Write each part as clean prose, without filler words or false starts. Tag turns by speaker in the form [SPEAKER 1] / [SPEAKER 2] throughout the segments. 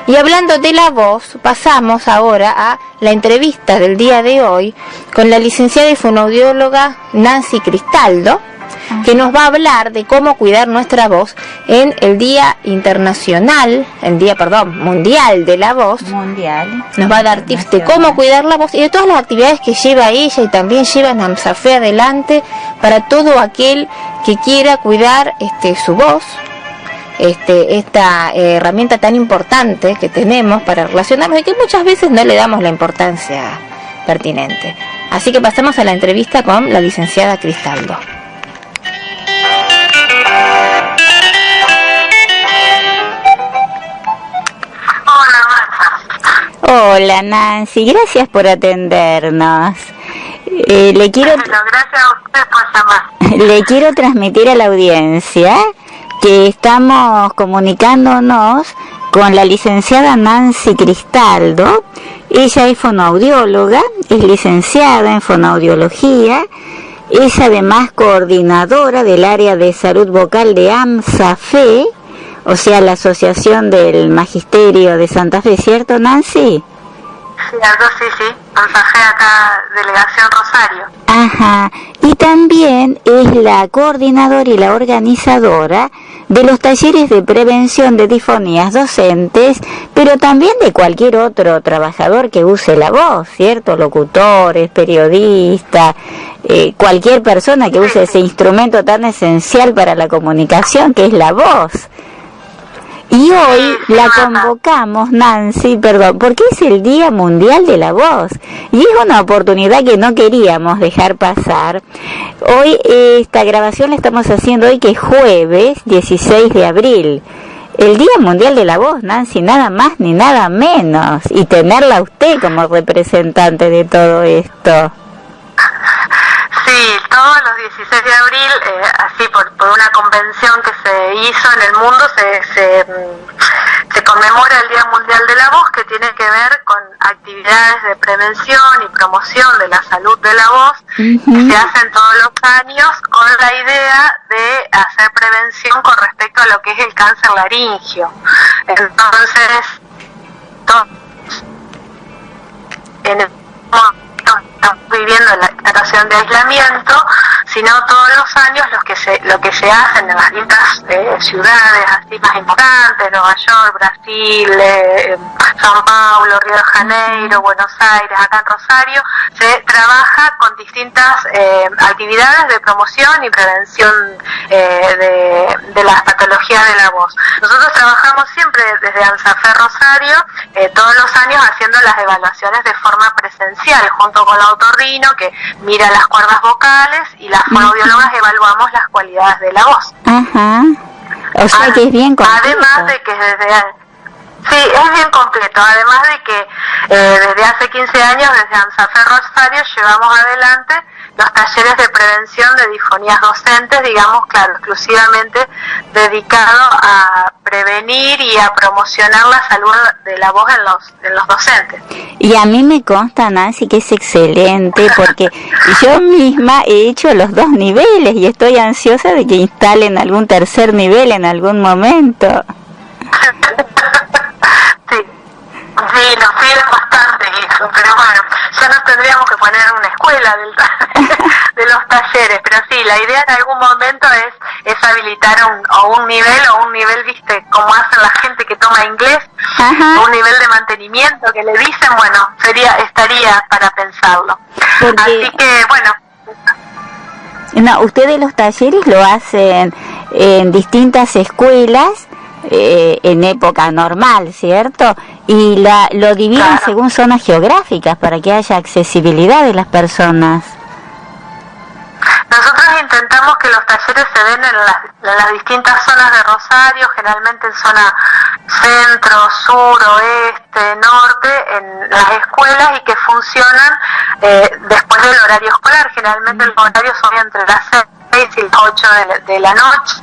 [SPEAKER 1] Y hablando de la voz, pasamos ahora a la entrevista del día de hoy con la licenciada y fonoaudióloga Nancy Cristaldo, que nos va a hablar de cómo cuidar nuestra voz en el Día Mundial de la Voz. Nos va a dar tips de cómo cuidar la voz y de todas las actividades que lleva ella y también lleva NAMSAFE adelante para todo aquel que quiera cuidar su voz. Esta herramienta tan importante que tenemos para relacionarnos y que muchas veces no le damos la importancia pertinente. Así que pasemos a la entrevista con la licenciada Cristaldo. Hola Nancy, gracias por atendernos.
[SPEAKER 2] Gracias a usted por llamar.
[SPEAKER 1] Le quiero transmitir a la audiencia que estamos comunicándonos con la licenciada Nancy Cristaldo. Ella es fonoaudióloga, es licenciada en fonoaudiología, es además coordinadora del área de salud vocal de AMSAFE, o sea, la Asociación del Magisterio de Santa Fe, ¿cierto, Nancy?
[SPEAKER 2] Cierto, sí. AMSAFE acá, Delegación Rosario.
[SPEAKER 1] Ajá. Y también es la coordinadora y la organizadora de los talleres de prevención de disfonías docentes, pero también de cualquier otro trabajador que use la voz, ¿cierto? Locutores, periodistas, cualquier persona que use ese instrumento tan esencial para la comunicación que es la voz. Y hoy la convocamos, Nancy, porque es el Día Mundial de la Voz. Y es una oportunidad que no queríamos dejar pasar. Hoy esta grabación la estamos haciendo hoy, que es jueves 16 de abril. El Día Mundial de la Voz, Nancy, nada más ni nada menos. Y tenerla a usted como representante de todo esto.
[SPEAKER 2] Sí, todos los 16 de abril, así por una convención que se hizo en el mundo, se conmemora el Día Mundial de la Voz, que tiene que ver con actividades de prevención y promoción de la salud de la voz, que se hacen todos los años con la idea de hacer prevención con respecto a lo que es el cáncer laringio. Entonces, en el estamos viviendo la situación de aislamiento, sino todos los años lo que se hace en las distintas ciudades así más importantes, Nueva York, Brasil, São Paulo, Río de Janeiro, Buenos Aires, acá en Rosario, se trabaja con distintas actividades de promoción y prevención de las patologías de la voz. Nosotros trabajamos siempre desde AMSAFE Rosario, todos los años haciendo las evaluaciones de forma presencial, junto con la otorrino que mira las cuerdas vocales y las fonoaudiólogas evaluamos las cualidades de la voz.
[SPEAKER 1] Ajá. O sea que es bien completo.
[SPEAKER 2] Además de que sí, es bien completo. Además de que desde hace 15 años, desde AMSAFE Rosario, llevamos adelante los talleres de prevención de disfonías docentes, digamos, claro, exclusivamente dedicado a prevenir y a promocionar la salud de la voz en los docentes.
[SPEAKER 1] Y a mí me consta, Nancy, que es excelente, porque yo misma he hecho los 2 niveles y estoy ansiosa de que instalen algún tercer nivel en algún momento.
[SPEAKER 2] Sí, nos piden bastante eso, pero bueno, ya nos tendríamos que poner una escuela de los talleres, pero sí, la idea en algún momento es habilitar un nivel, viste, como hacen la gente que toma inglés, un nivel de mantenimiento que le dicen, bueno, estaría para pensarlo.
[SPEAKER 1] Porque...
[SPEAKER 2] Así que, bueno.
[SPEAKER 1] No, ustedes los talleres lo hacen en distintas escuelas, en época normal, ¿cierto? Y lo dividen según zonas geográficas para que haya accesibilidad de las personas.
[SPEAKER 2] Nosotros intentamos que los talleres se den en las distintas zonas de Rosario, generalmente en zona centro, sur, oeste, norte, en las escuelas y que funcionan después del horario escolar. Generalmente el horario son entre las 6 y las 8 de la noche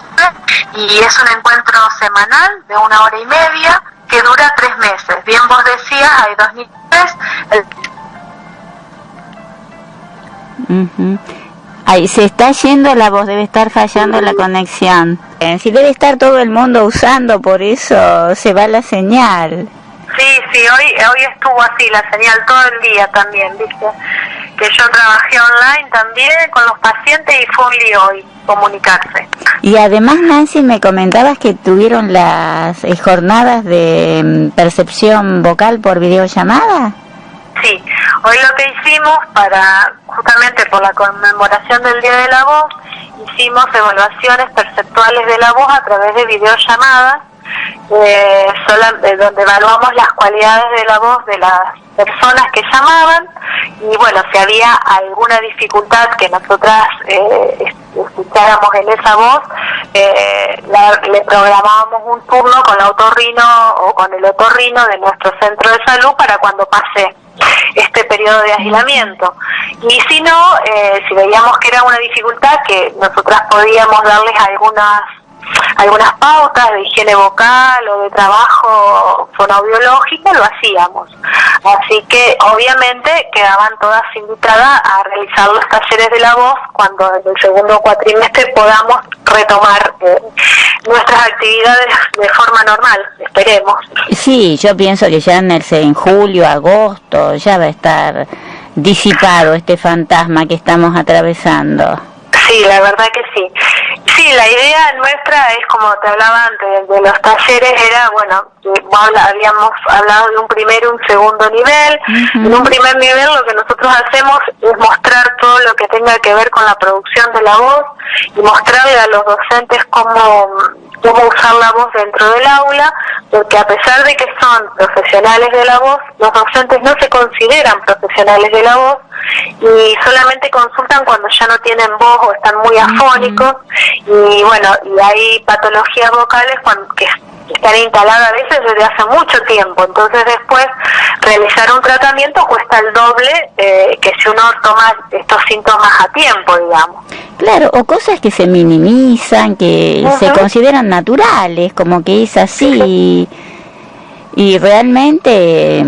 [SPEAKER 2] y es un encuentro semanal de 1 hora y media que dura 3 meses. Bien vos decías, hay 2 niveles.
[SPEAKER 1] Ahí se está yendo la voz, debe estar fallando la conexión. Si debe estar todo el mundo usando, por eso se va la señal.
[SPEAKER 2] Sí, hoy estuvo así la señal todo el día también, ¿viste? Que yo trabajé online también con los pacientes y fue un lío hoy comunicarse.
[SPEAKER 1] Y además, Nancy, me comentabas que tuvieron las jornadas de percepción vocal por videollamada.
[SPEAKER 2] Sí, hoy lo que hicimos justamente por la conmemoración del Día de la Voz, hicimos evaluaciones perceptuales de la voz a través de videollamadas, donde evaluamos las cualidades de la voz de las personas que llamaban, y bueno, si había alguna dificultad que nosotras escucháramos en esa voz, le programábamos un turno con la otorrino o con el otorrino de nuestro centro de salud para cuando pase este periodo de aislamiento. Y si no, si veíamos que era una dificultad, que nosotras podíamos darles algunas pautas de higiene vocal o de trabajo fonoaudiológico, lo hacíamos. Así que obviamente quedaban todas invitadas a realizar los talleres de la voz cuando en el segundo cuatrimestre podamos retomar nuestras actividades de forma normal, esperemos.
[SPEAKER 1] Sí, yo pienso que ya en julio, agosto, ya va a estar disipado este fantasma que estamos atravesando.
[SPEAKER 2] Sí, la verdad que sí. Sí, la idea nuestra es, como te hablaba antes, de los talleres era, bueno, habíamos hablado de un primer y un segundo nivel. En un primer nivel lo que nosotros hacemos es mostrar todo lo que tenga que ver con la producción de la voz y mostrarle a los docentes cómo usar la voz dentro del aula, porque a pesar de que son profesionales de la voz, los docentes no se consideran profesionales de la voz y solamente consultan cuando ya no tienen voz o están muy afónicos, y bueno, y hay patologías vocales que están instaladas a veces desde hace mucho tiempo. Entonces después realizar un tratamiento cuesta el doble que si uno toma estos síntomas a tiempo, digamos.
[SPEAKER 1] Claro, o cosas que se minimizan, que se consideran naturales, como que es así, y realmente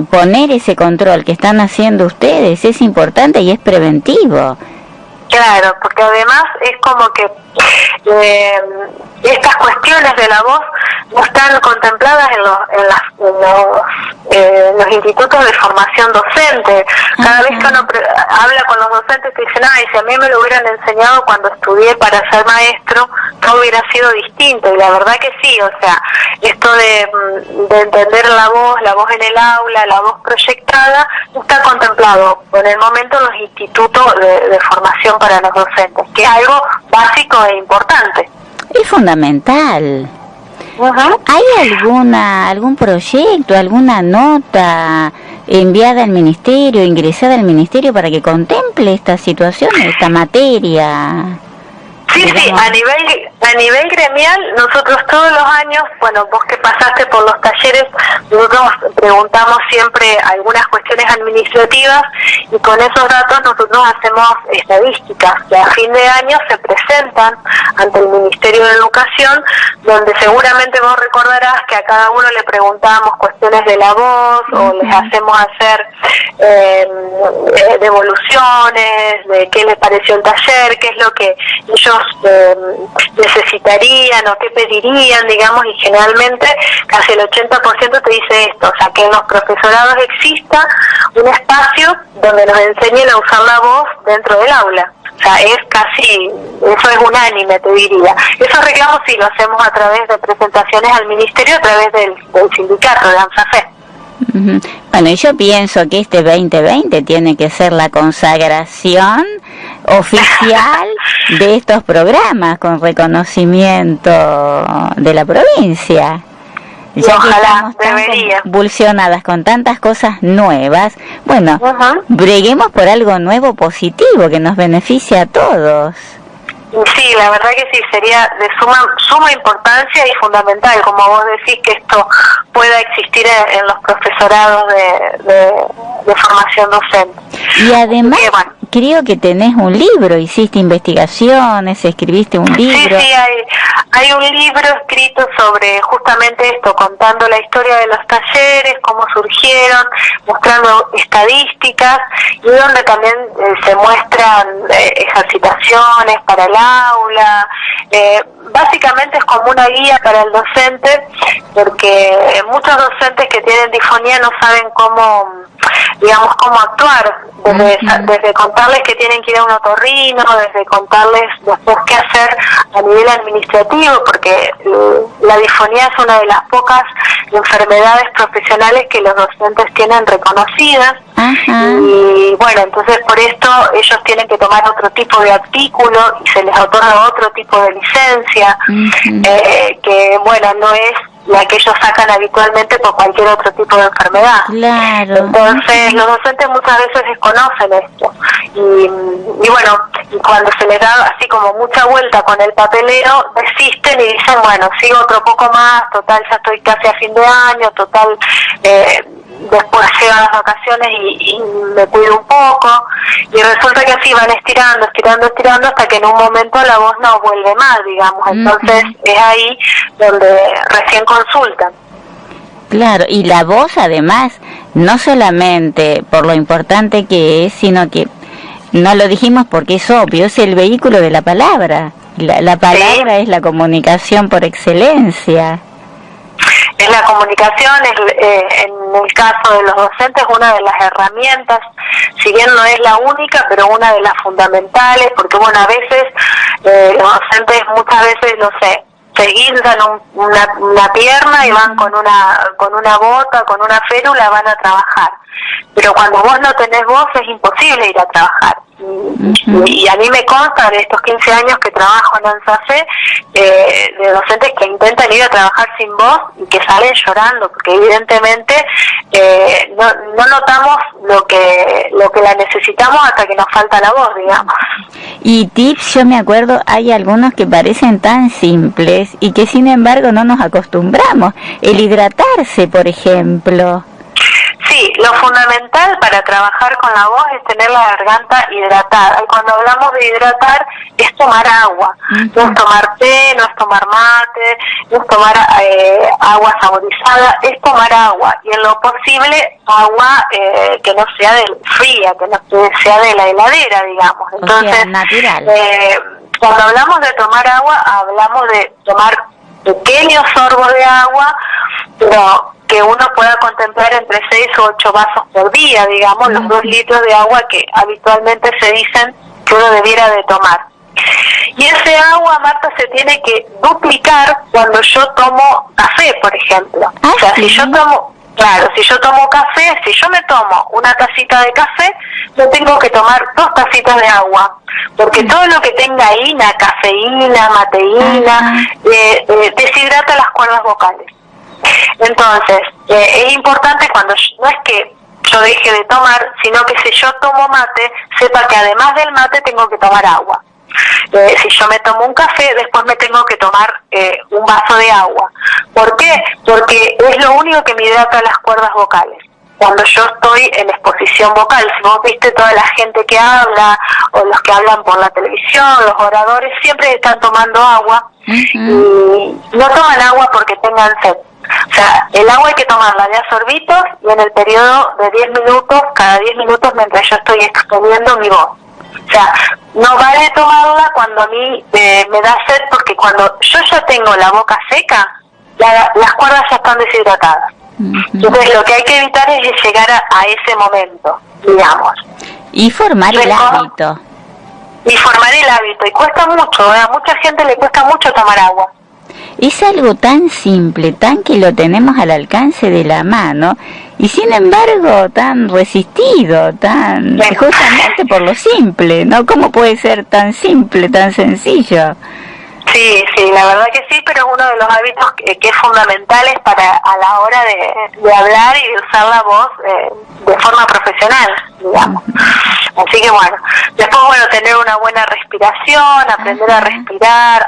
[SPEAKER 1] poner ese control que están haciendo ustedes es importante y es preventivo.
[SPEAKER 2] Claro, porque además es como que estas cuestiones de la voz no están contempladas en los institutos de formación docente. Cada vez que uno habla con los docentes te dicen, si a mí me lo hubieran enseñado cuando estudié para ser maestro, todo hubiera sido distinto. Y la verdad que sí, o sea, esto de entender la voz en el aula, la voz proyectada, no está contemplado por el momento en los institutos de formación para los docentes, que es algo básico e importante.
[SPEAKER 1] Es fundamental. ¿Hay algún proyecto, alguna nota enviada al ministerio, ingresada al ministerio para que contemple esta situación, esta materia?
[SPEAKER 2] Sí, digamos. Sí, a nivel gremial, nosotros todos los años, bueno, vos que pasaste por los talleres, nosotros preguntamos siempre algunas cuestiones administrativas y con esos datos nosotros hacemos estadísticas que a fin de año se presentan ante el Ministerio de Educación, donde seguramente vos recordarás que a cada uno le preguntábamos cuestiones de la voz o les hacemos hacer devoluciones de qué les pareció el taller, qué es lo que ellos necesitarían o qué pedirían, digamos, y generalmente casi el 80% te dice esto, o sea, que en los profesorados exista un espacio donde nos enseñen a usar la voz dentro del aula. O sea, eso es unánime, te diría. Esos reclamos sí lo hacemos a través de presentaciones al ministerio, a través del sindicato de ANSAFE.
[SPEAKER 1] Bueno, y yo pienso que este 2020 tiene que ser la consagración oficial de estos programas con reconocimiento de la provincia. Ya que estamos tan convulsionadas con tantas cosas nuevas, bueno, breguemos por algo nuevo positivo que nos beneficie a todos.
[SPEAKER 2] Sí, la verdad que sí, sería de suma importancia y fundamental, como vos decís, que esto pueda existir en los profesorados de formación docente.
[SPEAKER 1] Y además, creo que tenés un libro, hiciste investigaciones, escribiste un libro.
[SPEAKER 2] Sí, hay un libro escrito sobre justamente esto, contando la historia de los talleres, cómo surgieron, mostrando estadísticas y donde también se muestran ejercitaciones para el aula. Básicamente es como una guía para el docente, porque muchos docentes que tienen tienen difonía no saben cómo, digamos, cómo actuar, desde contarles que tienen que ir a un otorrino, desde contarles después qué hacer a nivel administrativo, porque la difonía es una de las pocas enfermedades profesionales que los docentes tienen reconocidas. Y bueno, entonces por esto ellos tienen que tomar otro tipo de artículo y se les otorga otro tipo de licencia, que bueno, no es la que ellos sacan habitualmente por cualquier otro tipo de enfermedad.
[SPEAKER 1] Claro.
[SPEAKER 2] Entonces los docentes muchas veces desconocen esto y bueno, cuando se les da así como mucha vuelta con el papeleo, desisten y dicen, bueno, sigo otro poco más, total ya estoy casi a fin de año, total después llegan las vacaciones y me cuido un poco, y resulta que así van estirando hasta que en un momento la voz no vuelve más, digamos. Entonces es ahí donde recién consultan.
[SPEAKER 1] Claro, y la voz además, no solamente por lo importante que es, sino que, no lo dijimos porque es obvio, es el vehículo de la palabra. La palabra es la comunicación por excelencia.
[SPEAKER 2] Es la comunicación, en el caso de los docentes, una de las herramientas, si bien no es la única, pero una de las fundamentales, porque bueno, a veces los docentes muchas veces, no sé, se guindan una pierna y van con una bota, con una férula, van a trabajar. Pero cuando vos no tenés voz es imposible ir a trabajar. Y a mí me consta de estos 15 años que trabajo en ANSAFE, de docentes que intentan ir a trabajar sin voz y que salen llorando, porque evidentemente no notamos lo que la necesitamos hasta que nos falta la voz, digamos.
[SPEAKER 1] Y tips, yo me acuerdo, hay algunos que parecen tan simples y que sin embargo no nos acostumbramos. El hidratarse, por ejemplo.
[SPEAKER 2] Sí, lo fundamental para trabajar con la voz es tener la garganta hidratada. Y cuando hablamos de hidratar, es tomar agua. No es tomar té, no es tomar mate, no es tomar agua saborizada, es tomar agua. Y en lo posible, agua que no sea fría, que no sea de la heladera, digamos. Entonces,
[SPEAKER 1] o sea, natural.
[SPEAKER 2] Cuando hablamos de tomar agua, hablamos de tomar pequeños sorbos de agua, pero que uno pueda contemplar entre 6 o 8 vasos por día, digamos, los 2 litros de agua que habitualmente se dicen que uno debiera de tomar. Y ese agua, Marta, se tiene que duplicar cuando yo tomo café, por ejemplo. O sea, si yo tomo café, si yo me tomo una tacita de café, yo tengo que tomar 2 tacitas de agua, porque todo lo que tenga cafeína, mateína, deshidrata las cuerdas vocales. Entonces, es importante cuando no es que yo deje de tomar, sino que si yo tomo mate, sepa que además del mate tengo que tomar agua. Si yo me tomo un café, después me tengo que tomar un vaso de agua. ¿Por qué? Porque es lo único que me hidrata las cuerdas vocales. Cuando yo estoy en exposición vocal, si vos viste toda la gente que habla, o los que hablan por la televisión, los oradores, siempre están tomando agua, y no toman agua porque tengan sed. O sea, el agua hay que tomarla de a sorbitos y en el periodo de 10 minutos, cada 10 minutos mientras yo estoy exponiendo mi voz. O sea, no vale tomarla cuando a mí me da sed, porque cuando yo ya tengo la boca seca, las cuerdas ya están deshidratadas. Entonces lo que hay que evitar es llegar a ese momento, digamos.
[SPEAKER 1] Y formar el hábito.
[SPEAKER 2] Y cuesta mucho, a mucha gente le cuesta mucho tomar agua.
[SPEAKER 1] Es algo tan simple, tan que lo tenemos al alcance de la mano, y sin embargo tan resistido, tan justamente por lo simple, ¿no? ¿Cómo puede ser tan simple, tan sencillo?
[SPEAKER 2] Sí, la verdad que sí, pero es uno de los hábitos que es fundamentales a la hora de hablar y de usar la voz de forma profesional, digamos. Así que bueno, después tener una buena respiración, aprender a respirar,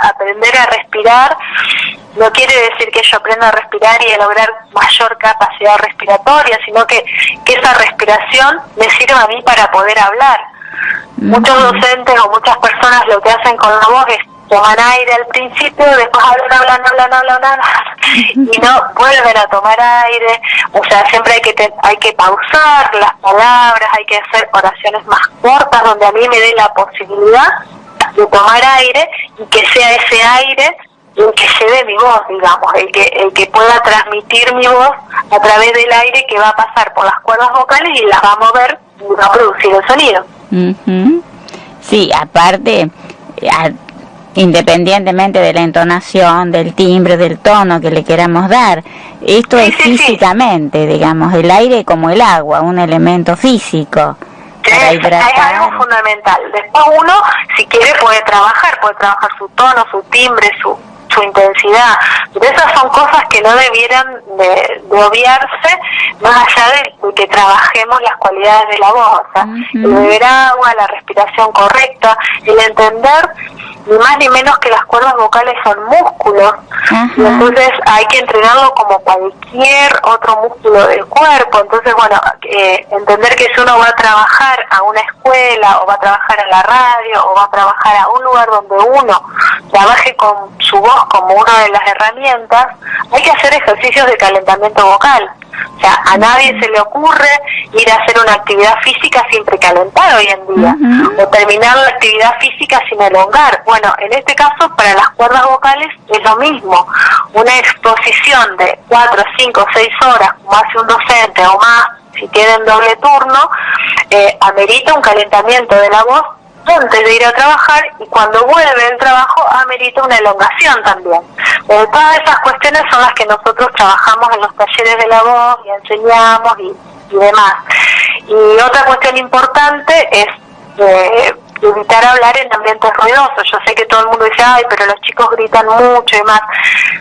[SPEAKER 2] no quiere decir que yo aprenda a respirar y a lograr mayor capacidad respiratoria, sino que esa respiración me sirva a mí para poder hablar. Muchos docentes o muchas personas lo que hacen con la voz es toman aire al principio, después hablan, y no vuelven a tomar aire. O sea, siempre hay que pausar las palabras, hay que hacer oraciones más cortas donde a mí me dé la posibilidad de tomar aire y que sea ese aire el que lleve mi voz, digamos, el que pueda transmitir mi voz a través del aire que va a pasar por las cuerdas vocales y las va a mover y va a producir el sonido.
[SPEAKER 1] Uh-huh. Sí, aparte, independientemente de la entonación, del timbre, del tono que le queramos dar, esto es físicamente, digamos, el aire como el agua, un elemento físico.
[SPEAKER 2] Es algo fundamental. Después uno, si quiere, puede trabajar su tono, su timbre, su intensidad. Pero esas son cosas que no debieran de obviarse, más allá de que trabajemos las cualidades de la voz. O sea, el beber agua, la respiración correcta, el entender ni más ni menos que las cuerdas vocales son músculos, y entonces hay que entrenarlo como cualquier otro músculo del cuerpo. Entonces, bueno, entender que si uno va a trabajar a una escuela, o va a trabajar a la radio, o va a trabajar a un lugar donde uno trabaje con su voz como una de las herramientas, hay que hacer ejercicios de calentamiento vocal. O sea, a nadie se le ocurre ir a hacer una actividad física sin precalentar hoy en día, o terminar la actividad física sin elongar. Bueno, en este caso, para las cuerdas vocales es lo mismo. Una exposición de 4, 5, 6 horas, como hace un docente o más, si tienen doble turno, amerita un calentamiento de la voz antes de ir a trabajar, y cuando vuelve el trabajo amerita una elongación también. Todas esas cuestiones son las que nosotros trabajamos en los talleres de la voz y enseñamos y demás. Y otra cuestión importante es evitar hablar en ambientes ruidosos. Yo sé que todo el mundo dice, ay, pero los chicos gritan mucho y más.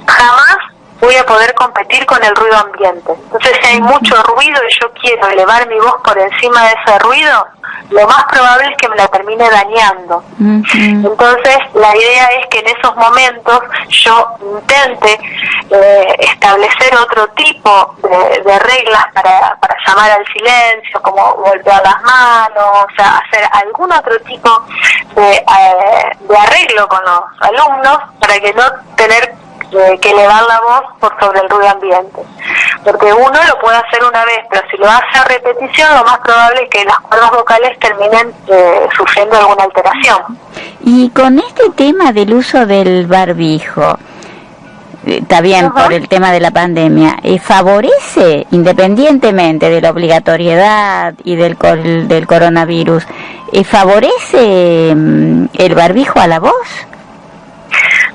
[SPEAKER 2] Jamás voy a poder competir con el ruido ambiente. Entonces, si hay mucho ruido y yo quiero elevar mi voz por encima de ese ruido, lo más probable es que me la termine dañando. Entonces, la idea es que en esos momentos yo intente establecer otro tipo de reglas para llamar al silencio, como golpear las manos, o sea, hacer algún otro tipo de arreglo con los alumnos para que no tener que elevar la voz por sobre el ruido ambiente, porque uno lo puede hacer una vez, pero si lo hace a repetición, lo más probable es que las cuerdas vocales terminen sufriendo alguna alteración.
[SPEAKER 1] Y con este tema del uso del barbijo, está bien, por el tema de la pandemia, ¿favorece, independientemente de la obligatoriedad y del coronavirus, favorece el barbijo a la voz?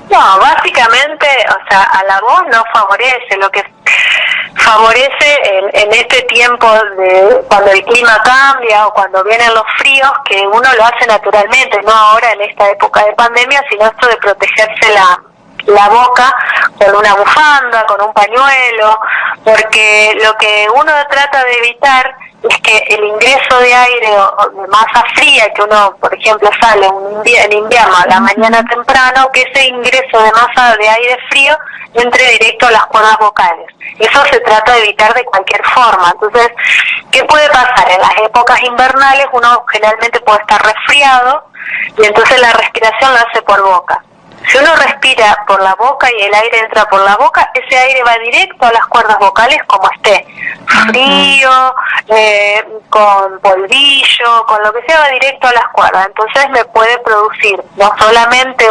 [SPEAKER 2] No, básicamente, o sea, a la voz no favorece. Lo que favorece en este tiempo de cuando el clima cambia o cuando vienen los fríos, que uno lo hace naturalmente, no ahora en esta época de pandemia, sino esto de protegerse la boca con una bufanda, con un pañuelo, porque lo que uno trata de evitar es que el ingreso de aire o de masa fría, que uno, por ejemplo, sale en invierno a la mañana temprano, que ese ingreso de masa de aire frío entre directo a las cuerdas vocales. Eso se trata de evitar de cualquier forma. Entonces, ¿qué puede pasar? En las épocas invernales uno generalmente puede estar resfriado y entonces la respiración la hace por boca. Si uno respira por la boca y el aire entra por la boca, ese aire va directo a las cuerdas vocales como esté. Frío, con polvillo, con lo que sea, va directo a las cuerdas. Entonces me puede producir no solamente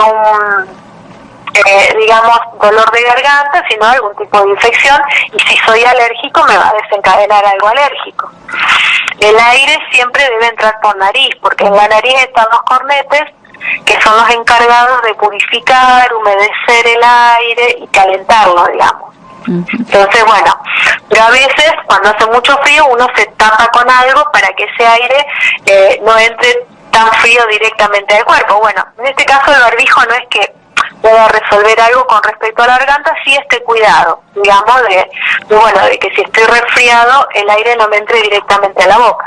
[SPEAKER 2] digamos, dolor de garganta, sino algún tipo de infección, y si soy alérgico me va a desencadenar algo alérgico. El aire siempre debe entrar por nariz, porque en la nariz están los cornetes, que son los encargados de purificar, humedecer el aire y calentarlo, digamos. Entonces, bueno, pero a veces cuando hace mucho frío uno se tapa con algo para que ese aire no entre tan frío directamente al cuerpo. Bueno, en este caso el barbijo no es que pueda resolver algo con respecto a la garganta, sí este cuidado, digamos, de que si estoy resfriado el aire no me entre directamente a la boca.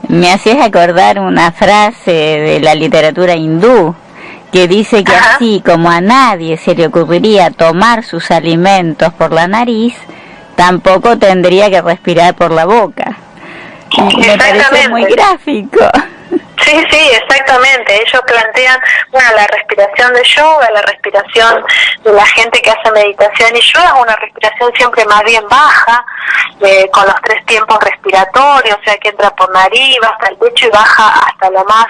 [SPEAKER 1] Me hacías acordar una frase de la literatura hindú que dice que así como a nadie se le ocurriría tomar sus alimentos por la nariz, tampoco tendría que respirar por la boca. Me parece muy gráfico.
[SPEAKER 2] Sí, exactamente. Ellos plantean, bueno, la respiración de yoga, la respiración de la gente que hace meditación y yoga, es una respiración siempre más bien baja, con los 3 tiempos respiratorios, o sea que entra por nariz, va hasta el pecho y baja hasta lo más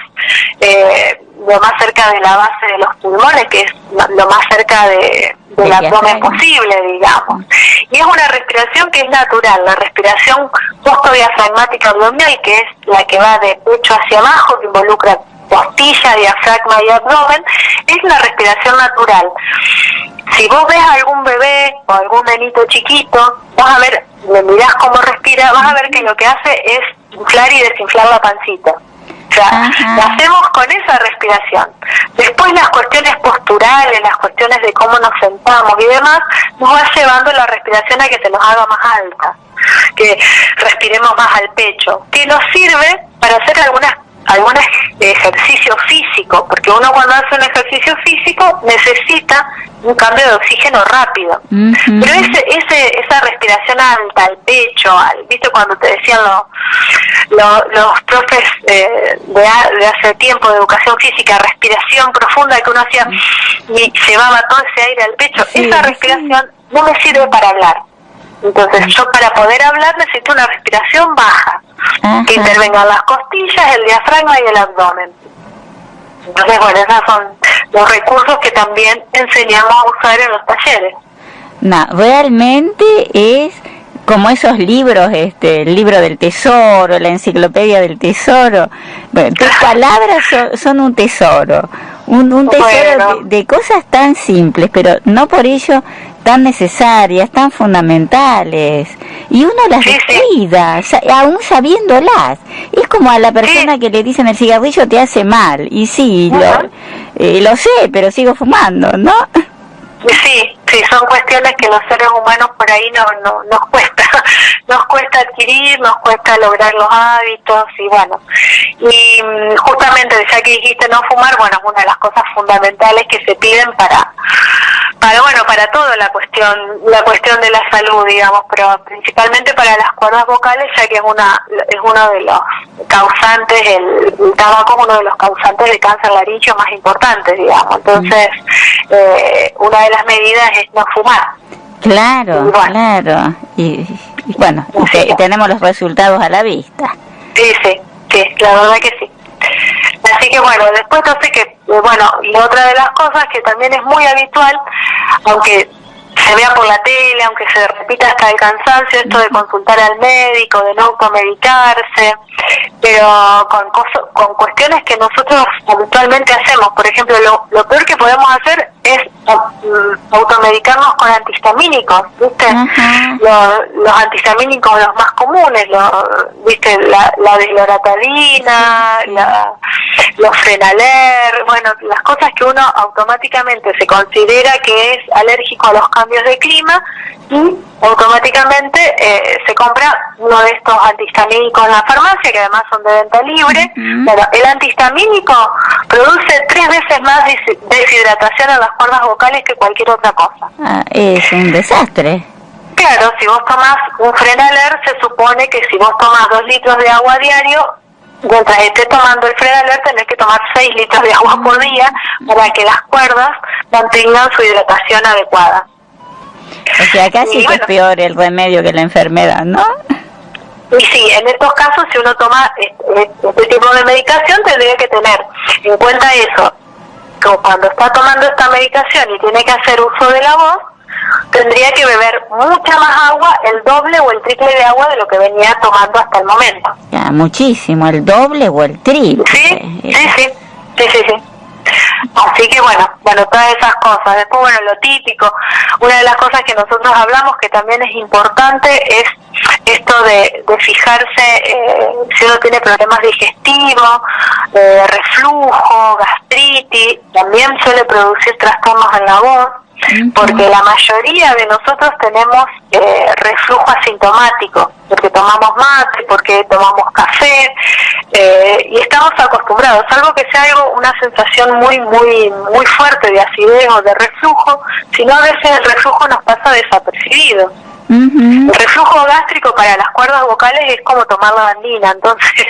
[SPEAKER 2] lo más cerca de la base de los pulmones, que es lo más cerca del abdomen posible, digamos. Y es una respiración que es natural, la respiración postdiafragmática abdominal, que es la que va de pecho hacia abajo, que involucra costilla, diafragma y abdomen, es la respiración natural. Si vos ves a algún bebé o algún nenito chiquito, vas a ver, le mirás cómo respira, vas a ver que lo que hace es inflar y desinflar la pancita. O sea, lo hacemos con esa respiración. Después las cuestiones posturales, las cuestiones de cómo nos sentamos y demás, nos va llevando la respiración a que se nos haga más alta, que respiremos más al pecho, que nos sirve para hacer algún ejercicio físico, porque uno cuando hace un ejercicio físico necesita un cambio de oxígeno rápido. Pero esa respiración alta, al pecho, ¿viste cuando te decían los profes de hace tiempo de educación física, respiración profunda que uno hacía y llevaba todo ese aire al pecho? Esa respiración no me sirve para hablar. Entonces yo para poder hablar necesito una respiración baja, que intervengan las costillas, el diafragma y el abdomen. Entonces, bueno, esos son los recursos que también enseñamos a usar en los talleres.
[SPEAKER 1] No, realmente es como esos libros, el libro del tesoro, la enciclopedia del tesoro. Bueno, tus palabras son un tesoro, un tesoro de cosas tan simples, pero no por ello tan necesarias, tan fundamentales, y uno las descuida, aún sabiéndolas. Es como a la persona que le dicen el cigarrillo te hace mal, y sí, lo sé, pero sigo fumando, ¿no?
[SPEAKER 2] Sí, son cuestiones que los seres humanos por ahí nos cuesta adquirir, nos cuesta lograr los hábitos, y bueno, y justamente ya que dijiste no fumar, bueno, es una de las cosas fundamentales que se piden para toda la cuestión de la salud, digamos, pero principalmente para las cuerdas vocales, ya que es uno de los causantes, el tabaco es uno de los causantes de cáncer laríngeo más importantes, digamos. Entonces, una de las medidas es no fumar.
[SPEAKER 1] Claro, claro. Y bueno, tenemos los resultados a la vista.
[SPEAKER 2] Sí, la verdad que sí. Así que bueno, después no sé qué, y otra de las cosas que también es muy habitual, aunque se vea por la tele, aunque se repita hasta el cansancio, esto de consultar al médico, de no automedicarse, pero con cuestiones que nosotros habitualmente hacemos. Por ejemplo, lo peor que podemos hacer es automedicarnos con antihistamínicos, ¿viste? Los antihistamínicos, los más comunes, ¿viste? La desloratadina, los Frenaler, bueno, las cosas que uno automáticamente se considera que es alérgico a los cambios de clima, y automáticamente se compra uno de estos antihistamínicos en la farmacia, que además son de venta libre. Bueno, el antihistamínico produce 3 veces más deshidratación en las cuerdas vocales que cualquier otra cosa.
[SPEAKER 1] Es un desastre.
[SPEAKER 2] Claro, si vos tomás un Frenaler, se supone que si vos tomás 2 litros de agua diario, mientras estés tomando el Frenaler tenés que tomar 6 litros de agua por día para que las cuerdas mantengan su hidratación adecuada.
[SPEAKER 1] O sea, casi que es peor el remedio que la enfermedad, ¿no?
[SPEAKER 2] Y sí, en estos casos, si uno toma este tipo de medicación, tendría que tener en cuenta eso, que cuando está tomando esta medicación y tiene que hacer uso de la voz, tendría que beber mucha más agua, el doble o el triple de agua de lo que venía tomando hasta el momento.
[SPEAKER 1] Ya, muchísimo, el doble o el triple.
[SPEAKER 2] Sí. Así que bueno, todas esas cosas. Después, bueno, lo típico, una de las cosas que nosotros hablamos que también es importante es esto de fijarse si uno tiene problemas digestivos, reflujo, gastritis, también suele producir trastornos en la voz, porque la mayoría de nosotros tenemos reflujo asintomático, porque tomamos mate, porque tomamos café, y estamos acostumbrados, salvo que sea una sensación muy fuerte de acidez o de reflujo, sino a veces el reflujo nos pasa desapercibido. El reflujo gástrico para las cuerdas vocales es como tomar lavandina, entonces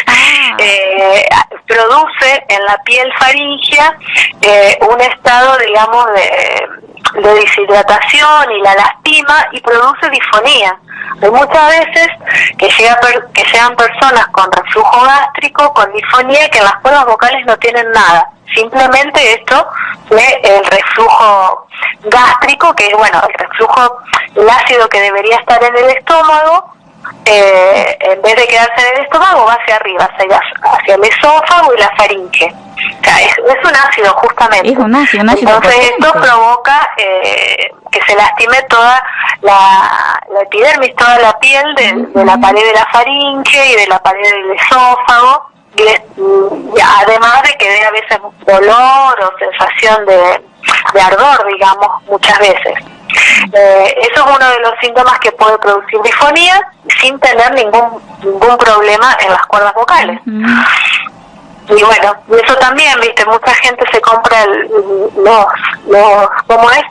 [SPEAKER 2] produce en la piel faríngea un estado, digamos, deshidratación y la lastima y produce disfonía. Hay muchas veces que llegan personas con reflujo gástrico, con disfonía, que en las cuerdas vocales no tienen nada. Simplemente esto fue el reflujo gástrico, que es, bueno, el ácido que debería estar en el estómago, en vez de quedarse en el estómago, va hacia arriba, hacia el esófago y la faringe. O sea, es un ácido, justamente.
[SPEAKER 1] Es un ácido
[SPEAKER 2] Entonces esto provoca que se lastime toda la epidermis, toda la piel de la pared de la faringe y de la pared del esófago, y además de que dé a veces dolor o sensación de ardor, digamos, muchas veces. Eso es uno de los síntomas que puede producir disfonía sin tener ningún problema en las cuerdas vocales. Y bueno, eso también, viste, mucha gente se compra ¿cómo es?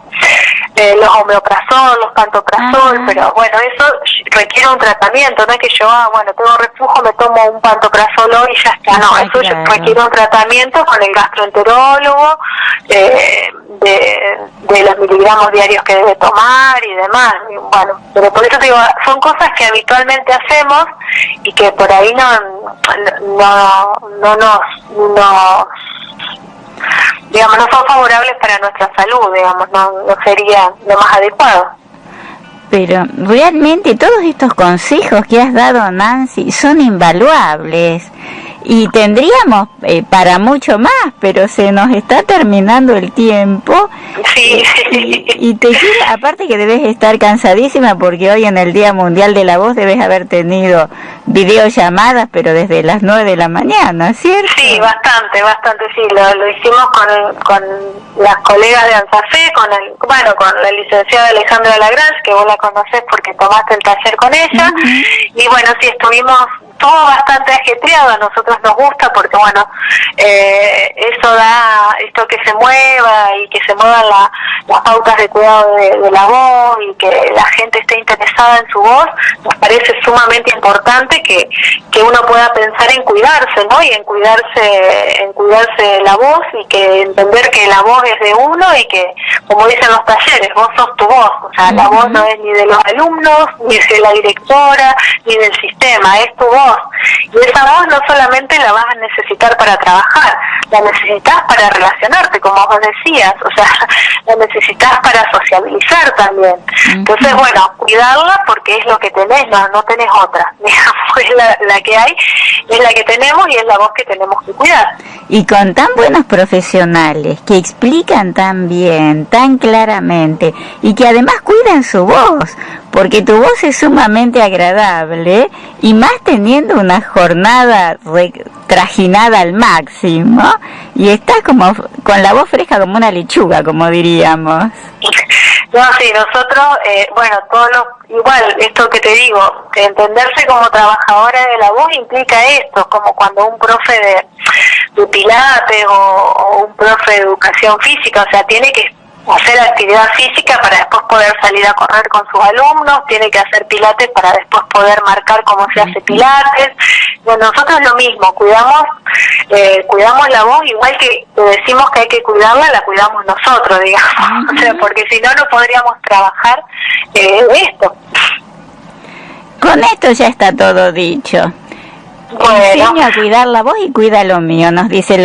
[SPEAKER 2] Los omeprazol, los pantoprazol, pero bueno, eso requiere un tratamiento, no es que yo, bueno, tengo reflujo, me tomo un pantoprazol hoy y ya está, no, eso requiere un tratamiento con el gastroenterólogo, de los miligramos diarios que debe tomar y demás. Y bueno, pero por eso digo, son cosas que habitualmente hacemos y que por ahí digamos, no son favorables para nuestra salud, digamos, no sería lo más adecuado.
[SPEAKER 1] Pero realmente todos estos consejos que has dado, Nancy, son invaluables y tendríamos para mucho más, pero se nos está terminando el tiempo.
[SPEAKER 2] Sí.
[SPEAKER 1] Y te quiero, aparte que debes estar cansadísima porque hoy en el Día Mundial de la Voz debes haber tenido videollamadas, pero desde las 9 de la mañana, ¿cierto?
[SPEAKER 2] Sí, bastante, sí, lo hicimos con las colegas de ANSAFE, con la licenciada Alejandra Lagrange, que vos la conocés porque tomaste el taller con ella, y bueno, sí, estuvimos todo bastante ajetreado, a nosotros nos gusta porque bueno, eso da esto que se mueva y que se muevan las pautas de cuidado de la voz y que la gente esté interesada en su voz. Nos parece sumamente importante que uno pueda pensar en cuidarse, ¿no? Y en cuidarse la voz, y que entender que la voz es de uno y que, como dicen los talleres, vos sos tu voz, o sea, la voz no es ni de los alumnos, ni de la directora, ni del sistema, es tu voz. Y esa voz no solamente la vas a necesitar para trabajar, la necesitas para relacionarte, como vos decías, o sea, la necesitas para sociabilizar también. Entonces, bueno, cuidarla porque es lo que tenés, no tenés otra, digamos, es la que hay, es la que tenemos y es la voz que tenemos que cuidar.
[SPEAKER 1] Y con tan buenos profesionales que explican tan bien, tan claramente, y que además cuidan su voz, porque tu voz es sumamente agradable, y más teniendo una jornada trajinada al máximo, y estás como con la voz fresca como una lechuga, como diríamos.
[SPEAKER 2] No, sí, nosotros, igual, esto que te digo, que entenderse como trabajadora de la voz implica esto, como cuando un profe de pilates o un profe de educación física, o sea, tiene que hacer actividad física para después poder salir a correr con sus alumnos, tiene que hacer pilates para después poder marcar cómo se hace pilates. Bueno, nosotros lo mismo, cuidamos la voz, igual que decimos que hay que cuidarla, la cuidamos nosotros, digamos, o sea, porque si no, no podríamos trabajar esto.
[SPEAKER 1] Con esto ya está todo dicho.
[SPEAKER 2] Bueno.
[SPEAKER 1] Enseño a cuidar la voz y cuida lo mío, nos dice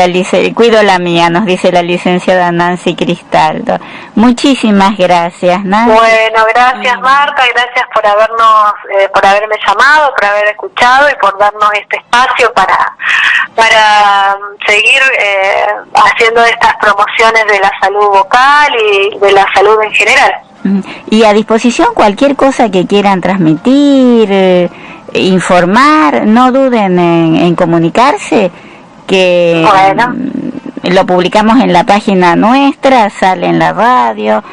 [SPEAKER 1] cuido la mía, nos dice la licenciada Nancy Cristaldo. Muchísimas gracias, Nancy.
[SPEAKER 2] Bueno, gracias Marta, gracias por haberme llamado, por haber escuchado y por darnos este espacio para seguir haciendo estas promociones de la salud vocal y de la salud en general.
[SPEAKER 1] Y a disposición cualquier cosa que quieran transmitir, informar, no duden en comunicarse, que lo publicamos en la página nuestra, sale en la radio,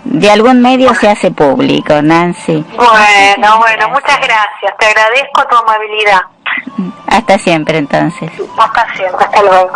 [SPEAKER 1] de algún medio se hace público, Nancy.
[SPEAKER 2] Bueno, muchas gracias, te agradezco tu amabilidad.
[SPEAKER 1] Hasta siempre entonces.
[SPEAKER 2] Hasta siempre, hasta luego.